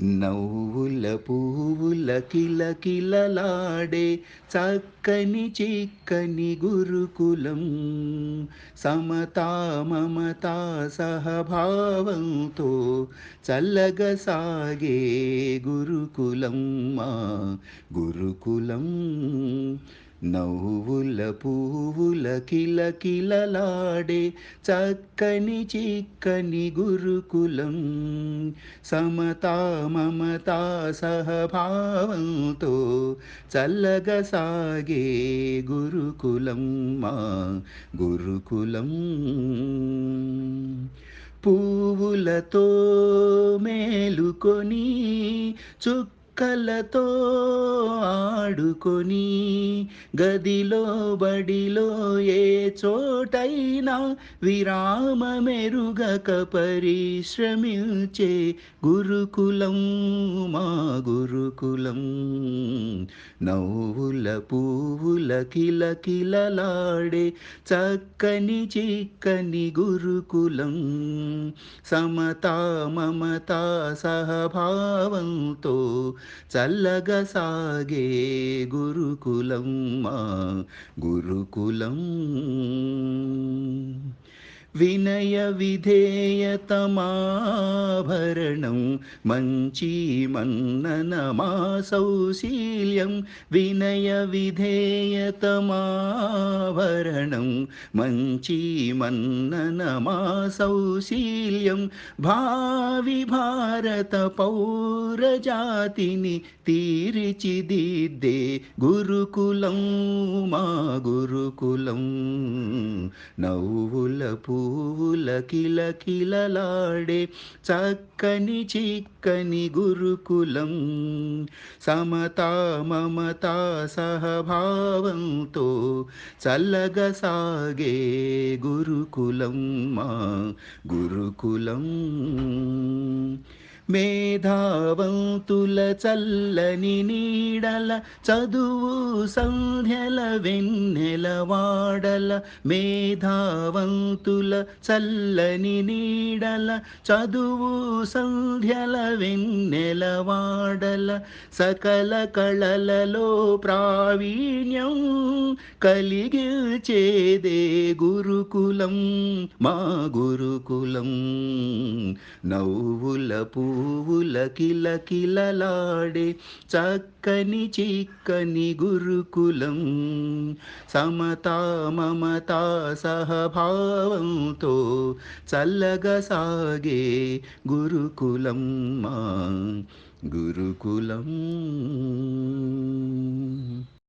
నవ్వుల పువ్వుల కిలకిలలాడే చక్కని చిక్కని గురుకులం సమతా మమతా సహభావంతో చల్లగా సాగే గురుకులం మా గురుకులం. నవ్వుల పువ్వుల కిలకిలలాడే చక్కని చిక్కని గురుకులం సమతా మమతా సహభావంతో చల్లగా సాగే గురుకులం మా గురుకులం. పువ్వులతో మేలుకొని చుక్కలతో ఆడుకొని గదిలో బడిలో ఏ చోటైనా విరామమెరుగక పరిశ్రమించే గురుకులం మా గురుకులం. నవ్వుల పువ్వుల కిలకిలలాడే చక్కని చిక్కని గురుకులం సమతా మమతా సహభావంతో చల్లగా సాగే గురుకులం మా గురుకులం. వినయ విధేయతమాభరణం మంచి మన్నన మా సౌశీల్యం వినయ విధేయతమాభరణం మంచి మన్నన మా సౌశీల్యం భావి భారత పౌరజాతిని తీర్చిదిద్దే గురుకులం మా గురుకులం. నవ్వుల పువ్వుల కిలకిలలాడే చక్కని చిక్కని గురుకులం సమతా మమతా సహభావంతో చల్లగా సాగే గురుకులం మా గురుకులం. మేధావంతుల చల్లని నీడల చదువు సంధ్యల వెన్నెల వాడల మేధావంతుల చల్లని నీడల చదువు సంధ్యల వెన్నెల వాడల సకల కళలలో ప్రావీణ్యం కలిగిల్చేదే గురుకులం మా గురుకులం. నవ్వుల పువ్వుల కిలకిలలాడే చక్కని చిక్కని గురుకులం సమతా మమతా సహభావంతో చల్లగా సాగే గురుకులం మా గురుకులం.